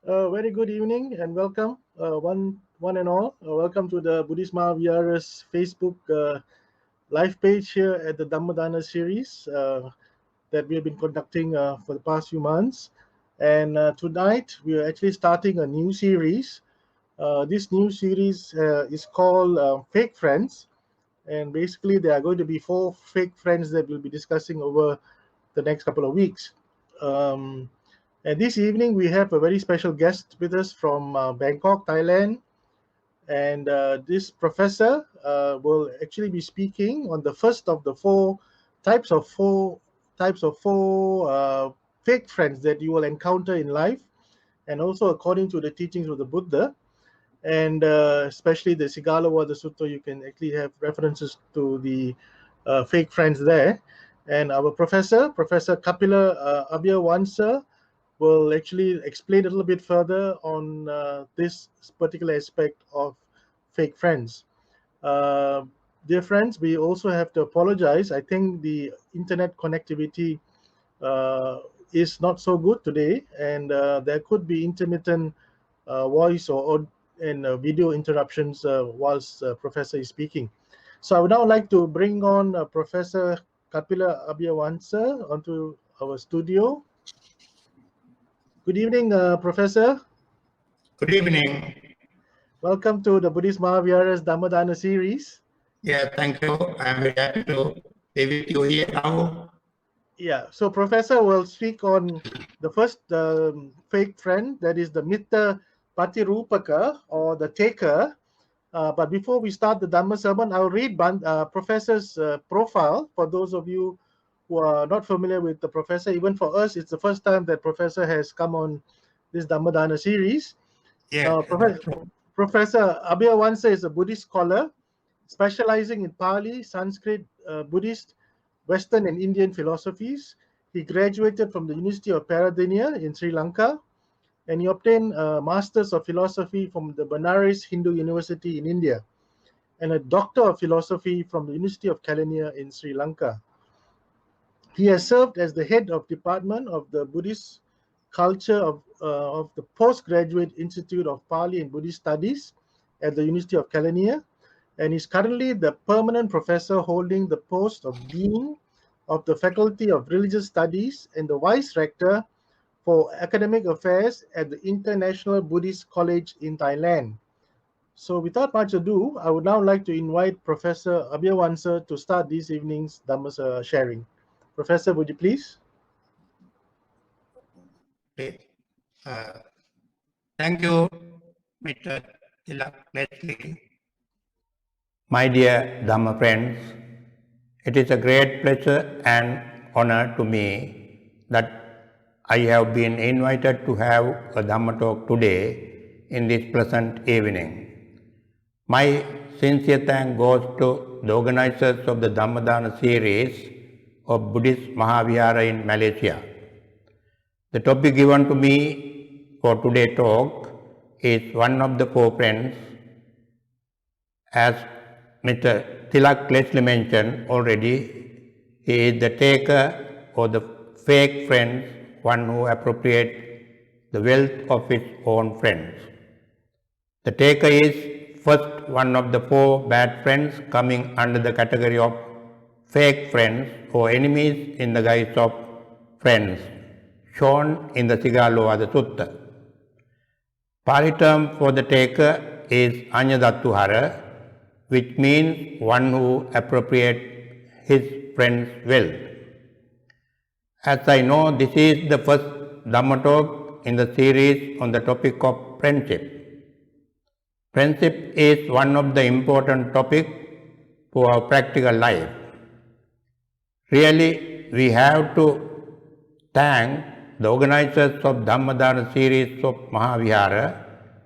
Very good evening and welcome, one and all. Welcome to the Buddhist Mahavira's Facebook live page here at the Dhammadana series that we have been conducting for the past few months. And tonight we are actually starting a new series. This new series is called Fake Friends, and basically there are going to be four fake friends that we'll be discussing over the next couple of weeks. Um, and this evening, we have a very special guest with us from Bangkok, Thailand. And this professor will actually be speaking on the first of the four types of fake friends that you will encounter in life, and also according to the teachings of the Buddha, and especially the Sigalawada Sutta, you can actually have references to the fake friends there. And our Professor Kapila Abhyawansa, will actually explain a little bit further on this particular aspect of fake friends. Uh, Dear friends, we also have to apologize. I think the internet connectivity uh, is not so good today, and there could be intermittent voice or and video interruptions whilst Professor is speaking. So I would now like to bring on Professor Kapila Abhyawansa onto our studio. Good evening, Professor. Good evening. Welcome to the Buddhist Mahavira's Dhammadana series. Yeah, thank you. I'm very happy to be with you here now. Yeah, so Professor will speak on the first fake friend, that is the Mitta Patirupaka, or the taker. But before we start the Dhamma sermon, I'll read Professor's profile for those of you who are not familiar with the Professor. Even for us, it's the first time that Professor has come on this Dhammadana series. Yeah, Professor, that's true. Professor Abhyawansa is a Buddhist scholar specializing in Pali, Sanskrit, Buddhist, Western, and Indian philosophies. He graduated from the University of Peradeniya in Sri Lanka, and he obtained a Masters of Philosophy from the Benares Hindu University in India, and a Doctor of Philosophy from the University of Kelaniya in Sri Lanka. He has served as the head of Department of the Buddhist Culture of the Postgraduate Institute of Pali and Buddhist Studies at the University of Kelaniya, and is currently the permanent professor holding the post of Dean of the Faculty of Religious Studies and the Vice Rector for Academic Affairs at the International Buddhist College in Thailand. So without much ado, I would now like to invite Professor Abhyawansa to start this evening's Dhamma sharing. Professor, would you please? Okay. Uh, Thank you, Mr. Tilak Leslie. My dear Dhamma friends, it is a great pleasure and honor to me that I have been invited to have a Dhamma talk today in this pleasant evening. My sincere thanks goes to the organizers of the Dhammadana series of Buddhist Mahavihara in Malaysia. The topic given to me for today's talk is one of the four friends. As Mr. Tilak Leslie mentioned already, he is the taker or the fake friend, one who appropriates the wealth of his own friends. The taker is first one of the four bad friends coming under the category of fake friends or enemies in the guise of friends, shown in the Sigalowada Sutta. Pali term for the taker is Anyadattuhara, which means one who appropriates his friend's wealth. As I know, this is the first Dhamma talk in the series on the topic of friendship. Friendship is one of the important topics for our practical life. Really, we have to thank the organizers of Dhammadana series of Mahavihara,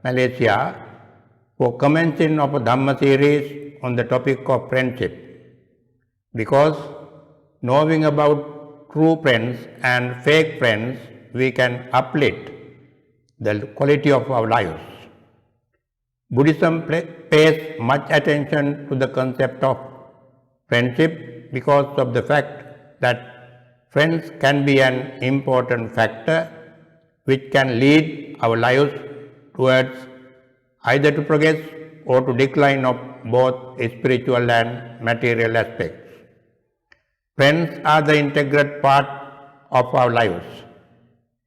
Malaysia, for commencing of a Dhamma series on the topic of friendship. Because knowing about true friends and fake friends, we can uplift the quality of our lives. Buddhism pays much attention to the concept of friendship because of the fact that friends can be an important factor which can lead our lives towards either to progress or to decline of both spiritual and material aspects. Friends are the integral part of our lives.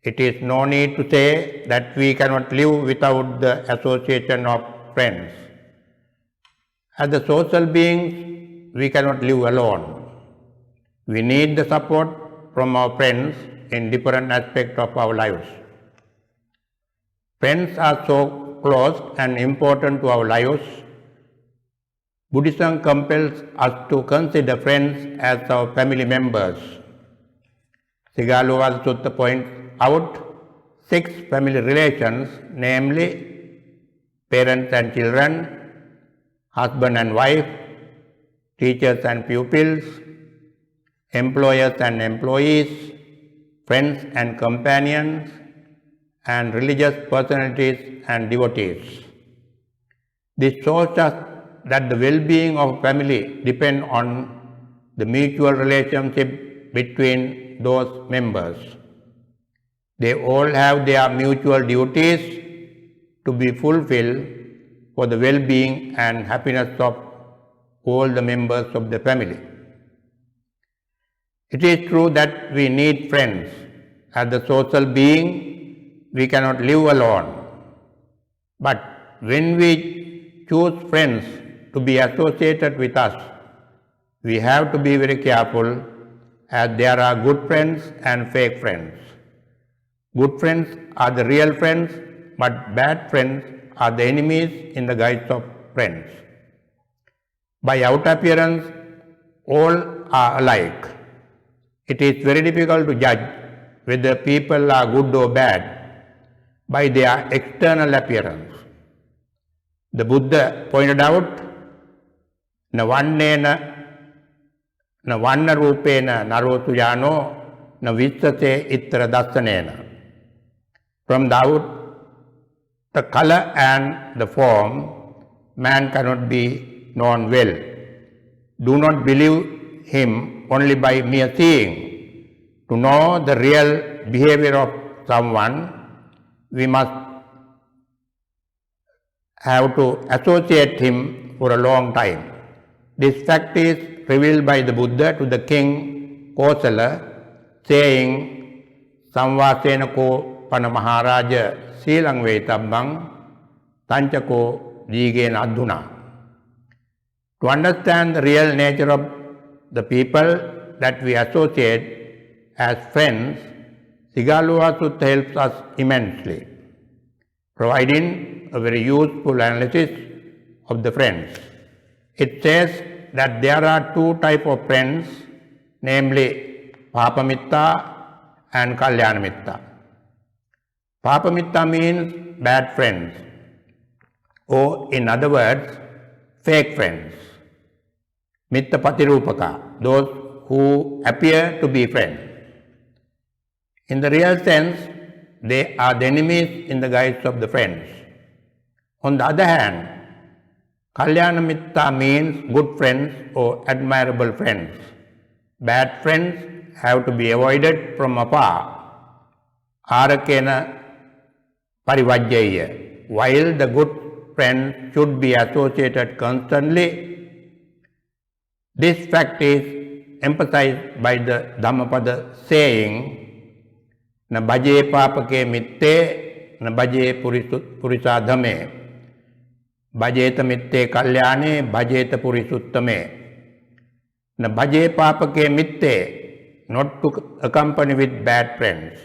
It is no need to say that we cannot live without the association of friends. As the social beings, we cannot live alone. We need the support from our friends in different aspects of our lives. Friends are so close and important to our lives. Buddhism compels us to consider friends as our family members. Sigalovada Sutta points out 6 family relations, namely parents and children, husband and wife, teachers and pupils, employers and employees, friends and companions, and religious personalities and devotees. This shows us that the well-being of family depends on the mutual relationship between those members. They all have their mutual duties to be fulfilled for the well-being and happiness of all the members of the family. It is true that we need friends. As the social being, we cannot live alone. But when we choose friends to be associated with us, we have to be very careful, as there are good friends and fake friends. Good friends are the real friends, but bad friends are the enemies in the guise of friends. By outer appearance, all are alike. It is very difficult to judge whether people are good or bad by their external appearance. The Buddha pointed out, na vanna rupena narotu yano na vissate itra dassanena. From the color and the form, man cannot be known well. Do not believe him only by mere seeing. To know the real behavior of someone, we must have to associate him for a long time. This fact is revealed by the Buddha to the king Kosala, saying, Samvasena ko Panamaharaja Silang Vetabang Tanchako Jigen Adhuna. To understand the real nature of the people that we associate as friends, Sigalovada Sutta helps us immensely, providing a very useful analysis of the friends. It says that there are 2 types of friends, namely Papamitta and Kalyanamitta. Papamitta means bad friends, or in other words, fake friends. Mitta Patirupaka, those who appear to be friends. In the real sense, they are the enemies in the guise of the friends. On the other hand, Kalyanamitta means good friends or admirable friends. Bad friends have to be avoided from afar. Arakena parivajjaya, while the good friends should be associated constantly. This fact is emphasized by the Dhammapada saying, na bhaje papake mitte, na bhaje purisadhame, bhajeta mitte kalyane, bhajeta purisuttame. Na bhaje papake mitte, not to accompany with bad friends.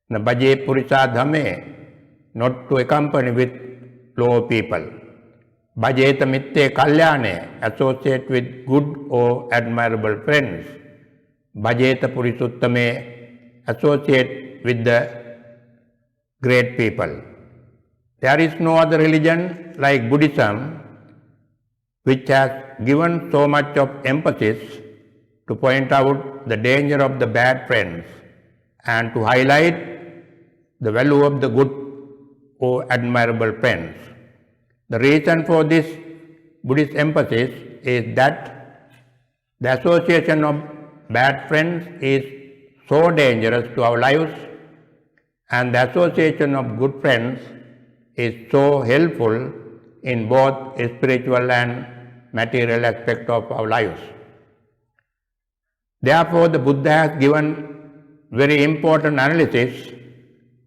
Na bhaje purisadhame, not to accompany with low people. Bhajeta mitte kalyane, associate with good or admirable friends. Bhajeta purisuttame, associate with the great people. There is no other religion like Buddhism which has given so much of emphasis to point out the danger of the bad friends and to highlight the value of the good or admirable friends. The reason for this Buddhist emphasis is that the association of bad friends is so dangerous to our lives, and the association of good friends is so helpful in both spiritual and material aspects of our lives. Therefore, the Buddha has given very important analysis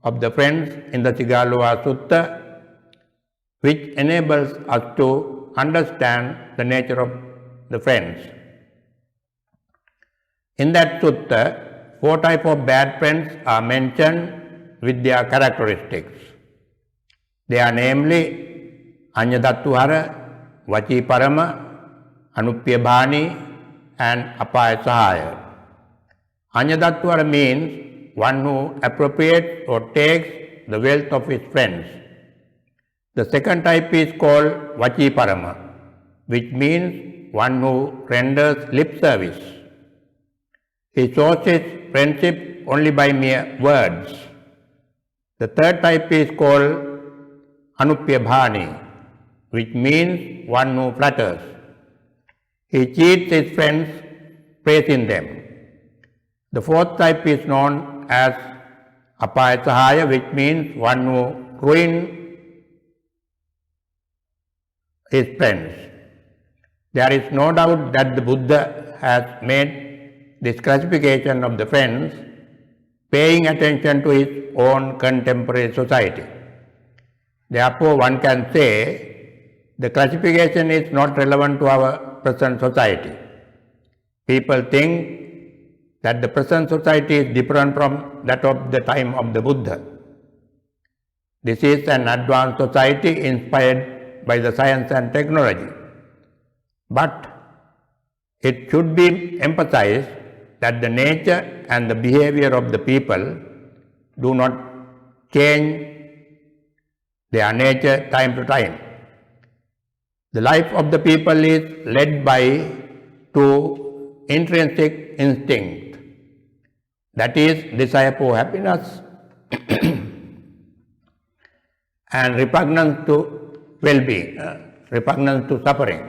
of the friends in the Sigaloha Sutta, which enables us to understand the nature of the friends. In that sutta, 4 types of bad friends are mentioned with their characteristics. They are namely Anyadattuvara, Vaciparama, Anuppyabhani, and Apayasahaya. Anyadattuvara means one who appropriates or takes the wealth of his friends. The second type is called Vaciparama, which means one who renders lip service. He shows his friendship only by mere words. The third type is called Anuppyabhani, which means one who flatters. He cheats his friends, praising them. The fourth type is known as Apayasahaya, which means one who ruins his friends. There is no doubt that the Buddha has made this classification of the friends paying attention to his own contemporary society. Therefore, one can say the classification is not relevant to our present society. People think that the present society is different from that of the time of the Buddha. This is an advanced society inspired by the science and technology. But it should be emphasized that the nature and the behavior of the people do not change their nature time to time. The life of the people is led by 2 intrinsic instincts, that is, desire for happiness and repugnance to well-being, repugnance to suffering.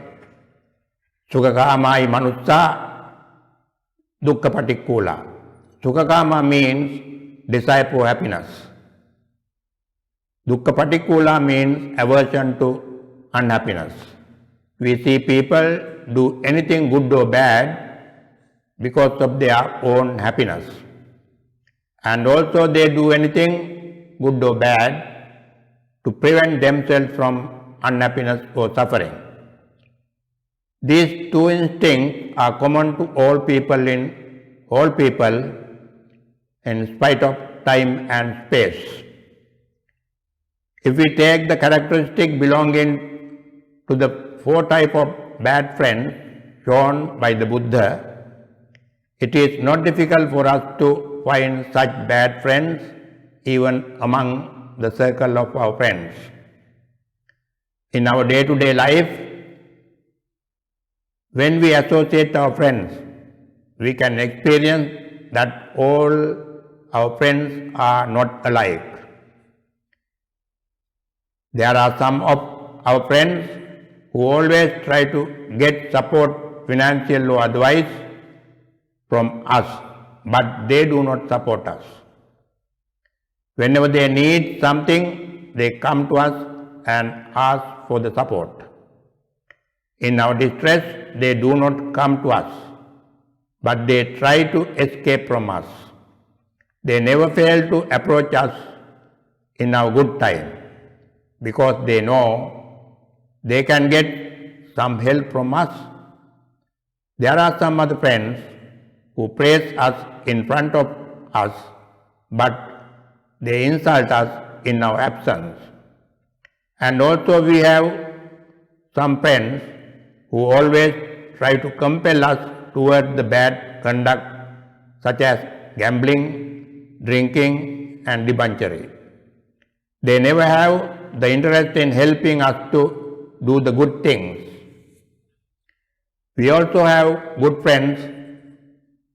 Sukhakamai manussa, dukkha patikula. Sukhakama means desire for happiness. Dukkha patikula means aversion to unhappiness. We see people do anything good or bad because of their own happiness. And also they do anything good or bad to prevent themselves from unhappiness or suffering. These 2 instincts are common to all people in spite of time and space. If we take the characteristic belonging to the 4 types of bad friends shown by the Buddha, it is not difficult for us to find such bad friends even among the circle of our friends. In our day-to-day life, when we associate our friends, we can experience that all our friends are not alike. There are some of our friends who always try to get support, financial or advice from us, but they do not support us. Whenever they need something, they come to us and ask for the support. In our distress, they do not come to us, but they try to escape from us. They never fail to approach us in our good time, because they know they can get some help from us. There are some other friends who praise us in front of us, but they insult us in our absence. And also we have some friends who always try to compel us towards the bad conduct, such as gambling, drinking, and debauchery. They never have the interest in helping us to do the good things. We also have good friends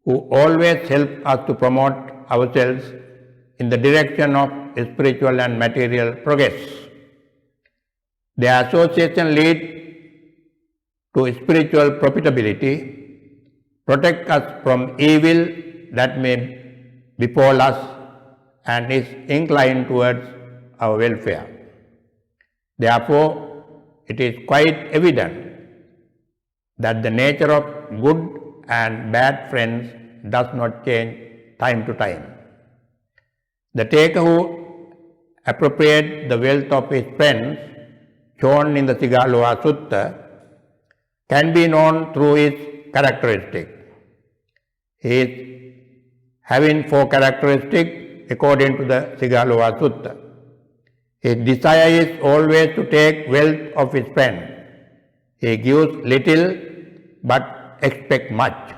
who always help us to promote ourselves in the direction of spiritual and material progress. Their association leads to spiritual profitability, protect us from evil that may befall us, and is inclined towards our welfare. Therefore, it is quite evident that the nature of good and bad friends does not change time to time. The taker who appropriates the wealth of his friends, shown in the Sigaloha Sutta, can be known through his characteristic. He is having 4 characteristics according to the Sigaloha Sutta. His desire is always to take wealth of his friend. He gives little but expects much.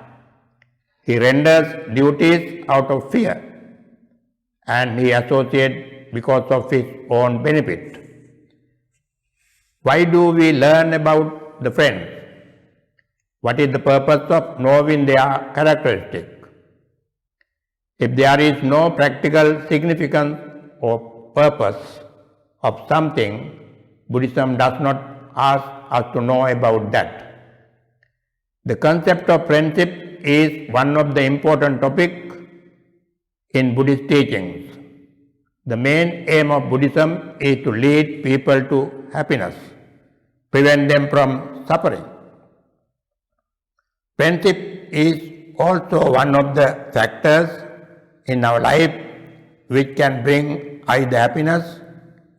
He renders duties out of fear, and he associates because of his own benefit. Why do we learn about the friends? What is the purpose of knowing their characteristic? If there is no practical significance or purpose of something, Buddhism does not ask us to know about that. The concept of friendship is one of the important topics in Buddhist teachings. The main aim of Buddhism is to lead people to happiness, prevent them from suffering. Friendship is also one of the factors in our life which can bring either happiness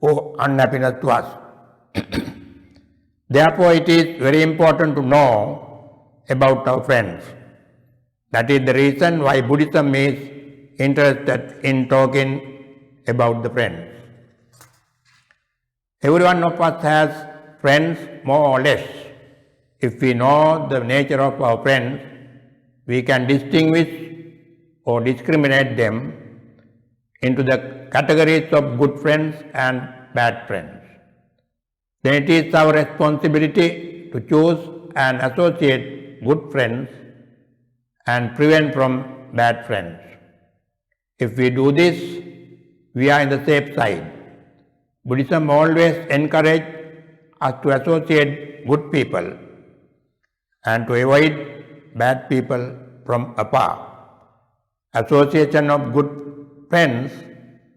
or unhappiness to us. Therefore, it is very important to know about our friends. That is the reason why Buddhism is interested in talking about the friends. Every one of us has friends more or less. If we know the nature of our friends, we can distinguish or discriminate them into the categories of good friends and bad friends. Then it is our responsibility to choose and associate good friends and prevent from bad friends. If we do this, we are in the safe side. Buddhism always encourages us to associate good people and to avoid bad people from afar. Association of good friends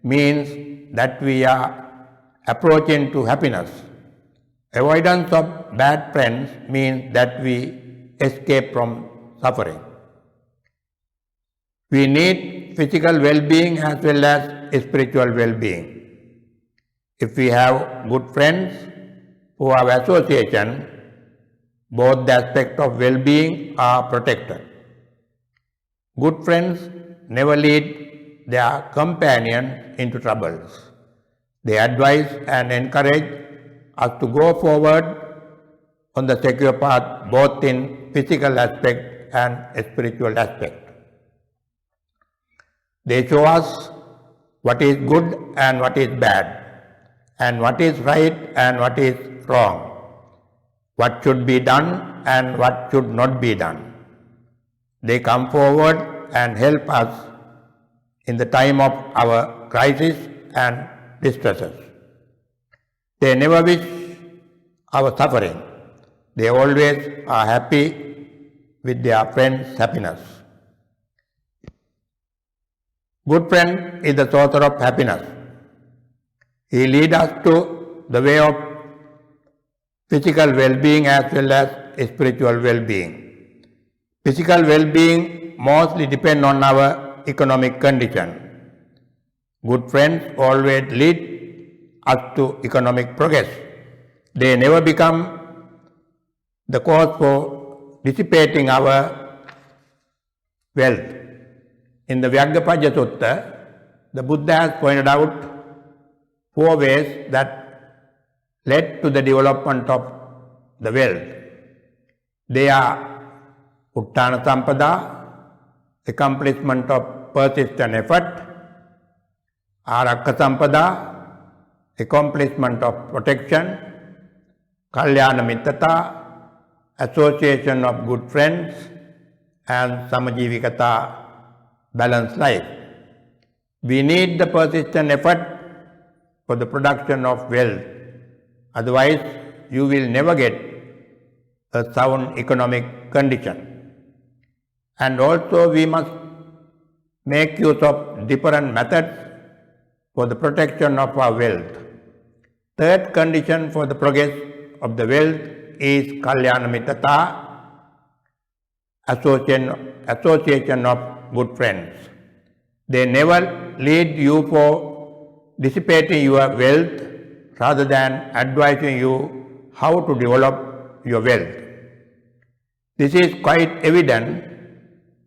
means that we are approaching to happiness. Avoidance of bad friends means that we escape from suffering. We need physical well-being as well as spiritual well-being. If we have good friends who have association, both the aspects of well-being are protected. Good friends never lead their companions into troubles. They advise and encourage us to go forward on the secure path both in physical aspect and spiritual aspect. They show us what is good and what is bad, and what is right and what is wrong, what should be done and what should not be done. They come forward and help us in the time of our crisis and distresses. They never wish our suffering. They always are happy with their friends' happiness. Good friend is the source of happiness. He leads us to the way of physical well-being as well as spiritual well-being. Physical well-being mostly depends on our economic condition. Good friends always lead us to economic progress. They never become the cause for dissipating our wealth. In the Vyaggapaja Sutta, the Buddha has pointed out 4 ways that led to the development of the wealth. They are Uttana Sampada, accomplishment of persistent effort; Arakka Sampada, accomplishment of protection; Kalyana Mittata, association of good friends; and Samajivikata, balanced life. We need the persistent effort for the production of wealth. Otherwise, you will never get a sound economic condition. And also we must make use of different methods for the protection of our wealth. Third condition for the progress of the wealth is Kalyana Mitrata, association of good friends. They never lead you for dissipating your wealth rather than advising you how to develop your wealth. This is quite evident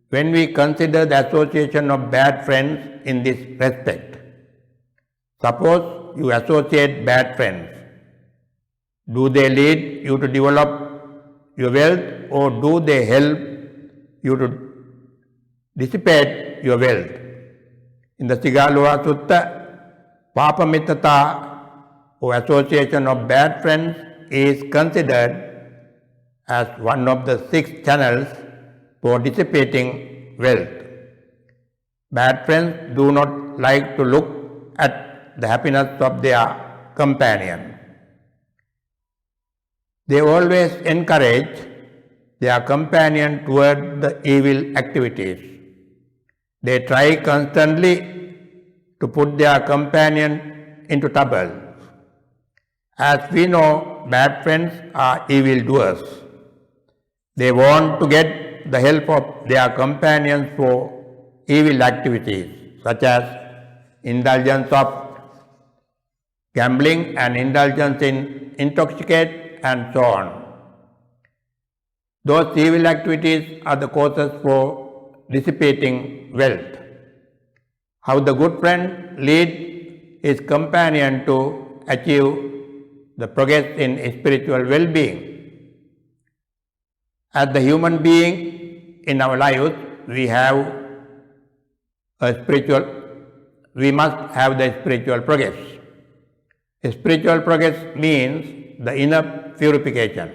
when we consider the association of bad friends in this respect. Suppose you associate bad friends. Do they lead you to develop your wealth, or do they help you to dissipate your wealth? In the Sigaloha Sutta, Papa Mitrata, or association of bad friends, is considered as one of the 6 channels for dissipating wealth. Bad friends do not like to look at the happiness of their companion. They always encourage their companion toward the evil activities. They try constantly to put their companion into trouble. As we know, bad friends are evildoers. They want to get the help of their companions for evil activities, such as indulgence of gambling and indulgence in intoxicate and so on. Those evil activities are the causes for dissipating wealth. How the good friend lead his companion to achieve the progress in spiritual well-being. As the human being in our lives, we must have the spiritual progress. Spiritual progress means the inner purification.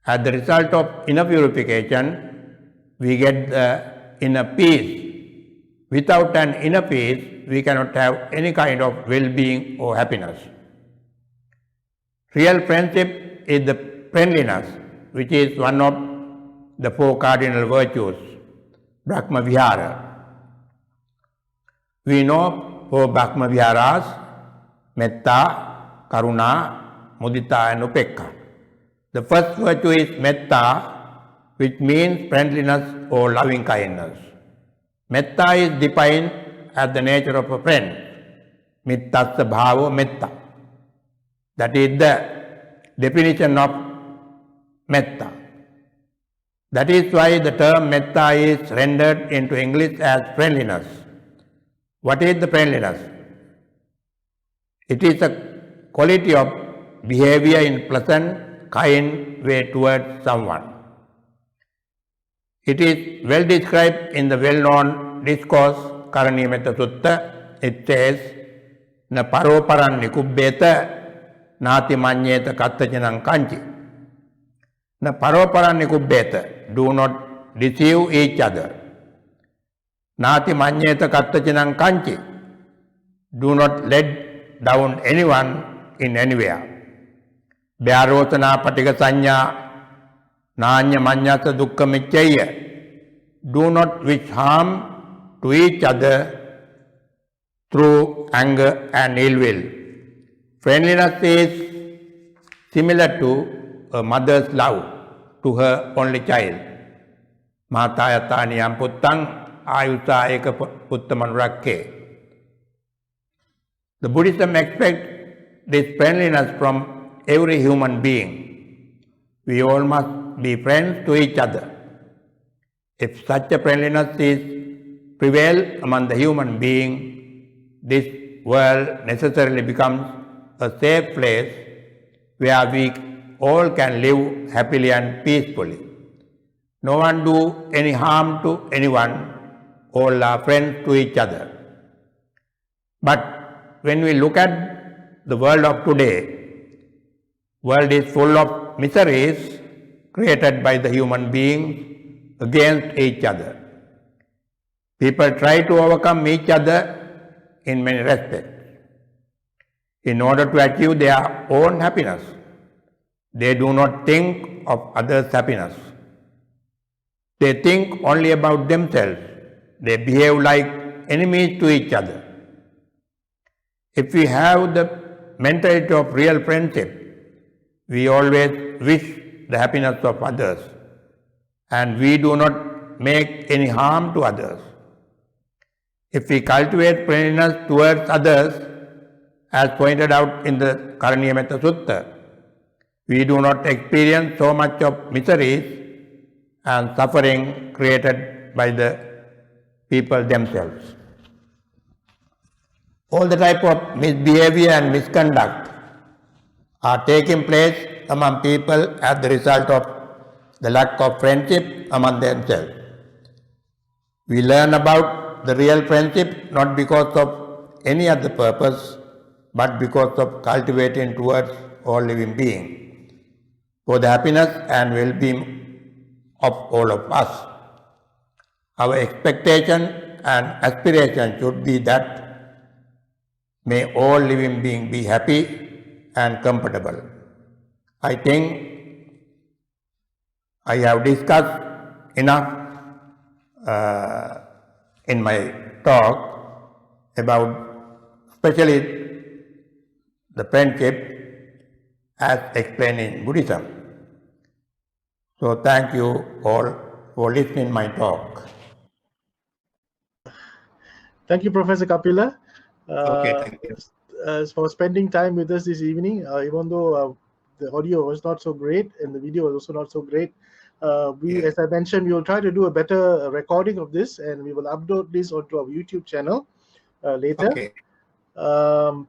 As the result of inner purification, we get the inner peace. Without an inner peace, we cannot have any kind of well-being or happiness. Real friendship is the friendliness, which is one of the 4 cardinal virtues, Brahma Vihara. We know 4 Brahma Viharas: Metta, Karuna, Mudita and Upekka. The first virtue is Metta, which means friendliness or loving kindness. Metta is defined as the nature of a friend. Mittasya bhavo metta. That is the definition of metta. That is why the term metta is rendered into English as friendliness. What is the friendliness? It is a quality of behavior in pleasant, kind way towards someone. It is well described in the well-known discourse Karaniya Metta Sutta. It says, Na paroparan nikubbeta nati manyeta kattachanang kanchi. Na paroparan nikubbeta, do not deceive each other. Nati manyeta kattachanang kanchi, do not let down anyone in anywhere. Vyarosana patika sanya Nanya manyasa dukkha miccaya. Do not wish harm to each other through anger and ill will. Friendliness is similar to a mother's love to her only child. Matayatani puttang ayusa eka puttamanurakke. The Buddhism expects this friendliness from every human being. We all must be friends to each other. If such a friendliness prevails among the human being, this world necessarily becomes a safe place where we all can live happily and peacefully. No one do any harm to anyone, all are friends to each other. But when we look at the world of today, world is full of miseries created by the human beings against each other. People try to overcome each other in many respects. In order to achieve their own happiness, they do not think of others' happiness. They think only about themselves. They behave like enemies to each other. If we have the mentality of real friendship, we always wish the happiness of others, and we do not make any harm to others. If we cultivate friendliness towards others, as pointed out in the Karaniya Metta Sutta, we do not experience so much of miseries and suffering created by the people themselves. All the type of misbehavior and misconduct are taking place among people as the result of the lack of friendship among themselves. We learn about the real friendship not because of any other purpose, but because of cultivating towards all living beings, for the happiness and well-being of all of us. Our expectation and aspiration should be that may all living beings be happy and comfortable. I think I have discussed enough in my talk about especially the friendship as explained in Buddhism. So thank you all for listening my talk. Thank you, Professor Kapila, Thank you. for spending time with us this evening. Even though the audio was not so great and the video was also not so great, as I mentioned, we will try to do a better recording of this, and we will upload this onto our YouTube channel later. Okay.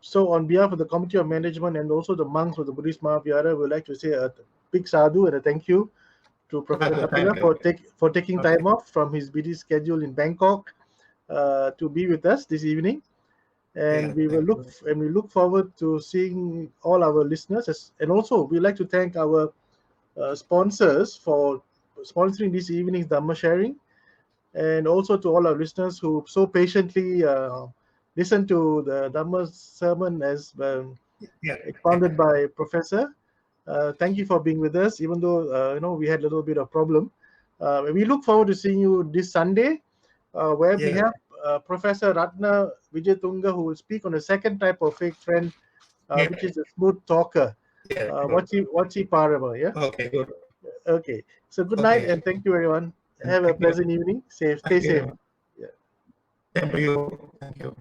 So on behalf of the Committee of Management and also the monks of the Buddhist Mahavihara, we would like to say a big sadhu and a thank you to Professor Kapila for taking time off from his busy schedule in Bangkok to be with us this evening. And we look forward to seeing all our listeners. And also, we'd like to thank our sponsors for sponsoring this evening's Dhamma sharing, and also to all our listeners who so patiently listened to the Dhamma sermon as expounded by Professor. Thank you for being with us, even though we had a little bit of problem. We look forward to seeing you this Sunday, where we have Professor Ratna Wijayatunga, who will speak on the second type of fake friend, which is a smooth talker. What's Parama? Yeah. Okay, good. Okay. So good night and thank you, everyone. Have a pleasant evening. Stay safe. Thank you. Thank you.